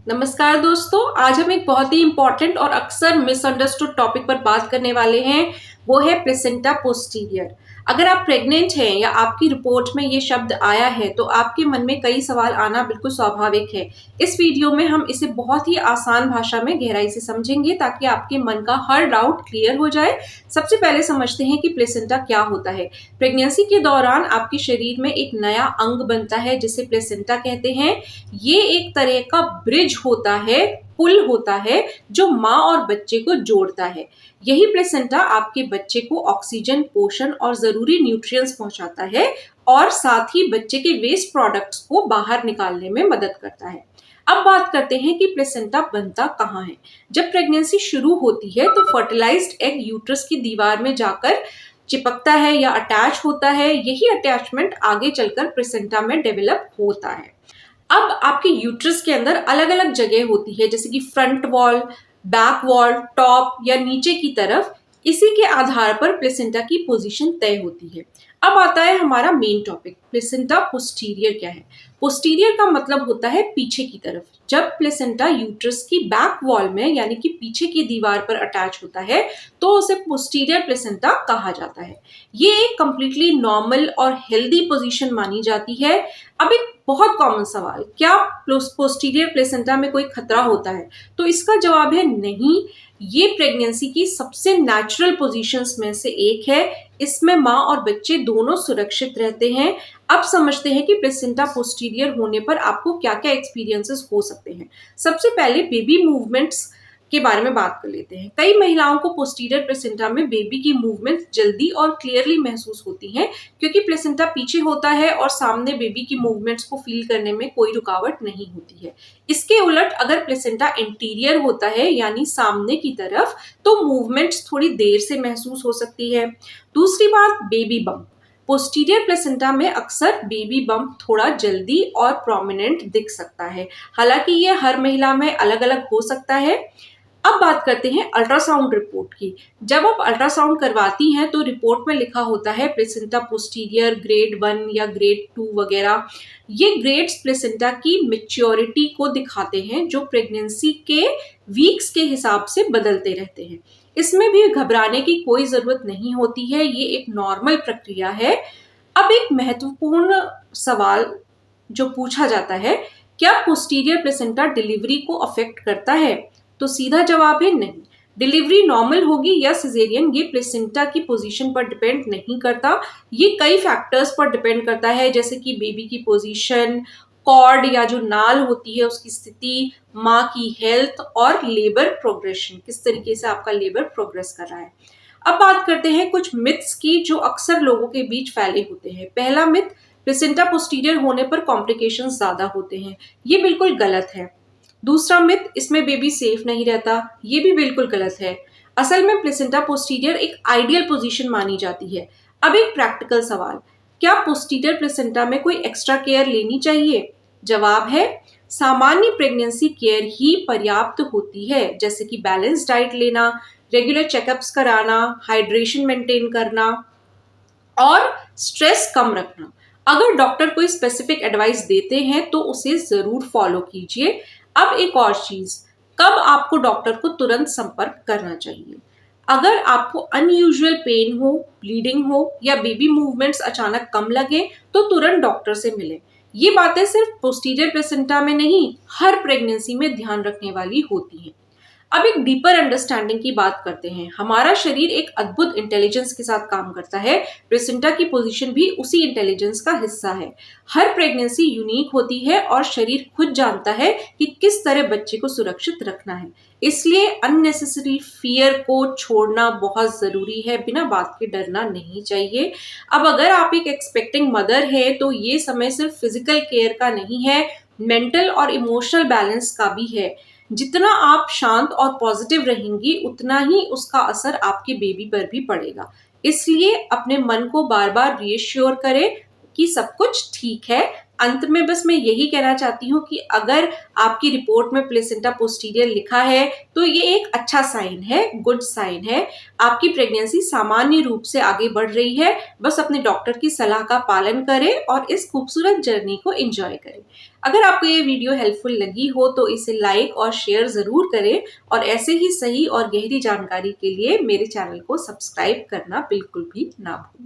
नमस्कार दोस्तों, आज हम एक बहुत ही इंपॉर्टेंट और अक्सर मिसअंडरस्टूड टॉपिक पर बात करने वाले हैं। वो है प्लेसेंटा पोस्टीरियर। अगर आप प्रेग्नेंट हैं या आपकी रिपोर्ट में ये शब्द आया है तो आपके मन में कई सवाल आना बिल्कुल स्वाभाविक है। इस वीडियो में हम इसे बहुत ही आसान भाषा में गहराई से समझेंगे ताकि आपके मन का हर डाउट क्लियर हो जाए। सबसे पहले समझते हैं कि प्लेसेंटा क्या होता है। प्रेगनेंसी के दौरान आपके शरीर में एक नया अंग बनता है जिसे प्लेसेंटा कहते हैं। ये एक तरह का ब्रिज होता है, पुल होता है जो माँ और बच्चे को जोड़ता है। यही प्लेसेंटा आपके बच्चे को ऑक्सीजन, पोषण और जरूरी न्यूट्रिएंट्स पहुंचाता है और साथ ही बच्चे के वेस्ट प्रोडक्ट्स को बाहर निकालने में मदद करता है। अब बात करते हैं कि प्लेसेंटा बनता कहाँ है। जब प्रेगनेंसी शुरू होती है तो फर्टिलाइज्ड एग यूट्रस की दीवार में जाकर चिपकता है या अटैच होता है। यही अटैचमेंट आगे चलकर प्लेसेंटा में डेवलप होता है। अब आपके यूट्रस के अंदर अलग अलग जगह होती है, जैसे कि front wall, back wall, top या नीचे की तरफ। इसी के आधार पर प्लेसेंटा की पोजीशन तय होती है। अब आता है हमारा मेन टॉपिक, प्लेसेंटा पोस्टीरियर क्या है। पोस्टीरियर का मतलब होता है पीछे की तरफ। जब प्लेसेंटा यूट्रस की बैक वॉल में यानी कि पीछे की दीवार पर अटैच होता है तो उसे पोस्टीरियर प्लेसेंटा कहा जाता है। ये एक कंप्लीटली नॉर्मल और हेल्दी पोजीशन मानी जाती है। अब एक बहुत कॉमन सवाल, क्या पोस्टीरियर प्लेसेंटा में कोई खतरा होता है? तो इसका जवाब है नहीं। ये प्रेगनेंसी की सबसे नेचुरल पोजीशंस में से एक है। इसमें माँ और बच्चे दोनों सुरक्षित रहते हैं। अब समझते हैं कि प्लेसेंटा पोस्टीरियर होने पर आपको क्या क्या एक्सपीरियंसेस हो सकते हैं। सबसे पहले बेबी मूवमेंट्स के बारे में बात कर लेते हैं। कई महिलाओं को पोस्टीरियर प्लेसेंटा में बेबी की मूवमेंट जल्दी और क्लियरली महसूस होती हैं क्योंकि प्लेसेंटा पीछे होता है और सामने बेबी की मूवमेंट्स को फील करने में कोई रुकावट नहीं होती है। इसके उलट अगर प्लेसेंटा इंटीरियर होता है यानी सामने की तरफ, तो मूवमेंट्स थोड़ी देर से महसूस हो सकती है। दूसरी बात, बेबी बम्प। पोस्टीरियर प्लेसेंटा में अक्सर बेबी बम्प थोड़ा जल्दी और प्रोमिनेंट दिख सकता है। हालांकि ये हर महिला में अलग अलग हो सकता है। अब बात करते हैं अल्ट्रासाउंड रिपोर्ट की। जब आप अल्ट्रासाउंड करवाती हैं तो रिपोर्ट में लिखा होता है प्लेसेंटा पोस्टीरियर ग्रेड 1 या ग्रेड 2 वगैरह। ये ग्रेड्स प्लेसेंटा की मैच्योरिटी को दिखाते हैं जो प्रेगनेंसी के वीक्स के हिसाब से बदलते रहते हैं। इसमें भी घबराने की कोई जरूरत नहीं होती है, ये एक नॉर्मल प्रक्रिया है। अब एक महत्वपूर्ण सवाल जो पूछा जाता है, क्या पोस्टीरियर प्लेसेंटा डिलीवरी को अफेक्ट करता है? तो सीधा जवाब है नहीं। डिलीवरी नॉर्मल होगी या सिजेरियन, ये प्लेसेंटा की पोजीशन पर डिपेंड नहीं करता। ये कई फैक्टर्स पर डिपेंड करता है, जैसे कि बेबी की पोजीशन, कॉर्ड या जो नाल होती है उसकी स्थिति, माँ की हेल्थ और लेबर प्रोग्रेशन, किस तरीके से आपका लेबर प्रोग्रेस कर रहा है। अब बात करते हैं कुछ मिथ्स की जो अक्सर लोगों के बीच फैले होते हैं। पहला मिथ, प्लेसेंटा पोस्टीरियर होने पर कॉम्प्लिकेशंस ज्यादा होते हैं। ये बिल्कुल गलत है। दूसरा मिथ, इसमें बेबी सेफ नहीं रहता। ये भी बिल्कुल गलत है। असल में प्लेसेंटा पोस्टीरियर एक आइडियल पोजीशन मानी जाती है। अब एक प्रैक्टिकल सवाल, क्या पोस्टीरियर प्लेसेंटा में कोई एक्स्ट्रा केयर लेनी चाहिए? जवाब है सामान्य प्रेगनेंसी केयर ही पर्याप्त होती है, जैसे कि बैलेंस डाइट लेना, रेगुलर चेकअप्स कराना, हाइड्रेशन मेंटेन करना और स्ट्रेस कम रखना। अगर डॉक्टर कोई स्पेसिफिक एडवाइस देते हैं तो उसे जरूर फॉलो कीजिए। अब एक और चीज, कब आपको डॉक्टर को तुरंत संपर्क करना चाहिए? अगर आपको अनयूजुअल पेन हो, ब्लीडिंग हो या बेबी मूवमेंट्स अचानक कम लगे तो तुरंत डॉक्टर से मिलें। ये बातें सिर्फ पोस्टीरियर प्लेसेंटा में नहीं, हर प्रेगनेंसी में ध्यान रखने वाली होती हैं। अब एक डीपर अंडरस्टैंडिंग की बात करते हैं। हमारा शरीर एक अद्भुत इंटेलिजेंस के साथ काम करता है। प्लेसेंटा की पोजीशन भी उसी इंटेलिजेंस का हिस्सा है। हर प्रेगनेंसी यूनिक होती है और शरीर खुद जानता है कि किस तरह बच्चे को सुरक्षित रखना है। इसलिए अननेसेसरी फियर को छोड़ना बहुत जरूरी है। बिना बात के डरना नहीं चाहिए। अब अगर आप एक एक्सपेक्टिंग मदर है तो ये समय सिर्फ फिजिकल केयर का नहीं है, मेंटल और इमोशनल बैलेंस का भी है। जितना आप शांत और पॉजिटिव रहेंगी उतना ही उसका असर आपके बेबी पर भी पड़ेगा। इसलिए अपने मन को बार बार रीअश्योर करें कि सब कुछ ठीक है। अंत में बस मैं यही कहना चाहती हूँ कि अगर आपकी रिपोर्ट में प्लेसेंटा पोस्टीरियर लिखा है तो ये एक अच्छा साइन है, गुड साइन है। आपकी प्रेगनेंसी सामान्य रूप से आगे बढ़ रही है। बस अपने डॉक्टर की सलाह का पालन करें और इस खूबसूरत जर्नी को एंजॉय करें। अगर आपको ये वीडियो हेल्पफुल लगी हो तो इसे लाइक और शेयर जरूर करें और ऐसे ही सही और गहरी जानकारी के लिए मेरे चैनल को सब्सक्राइब करना बिल्कुल भी ना भूलें।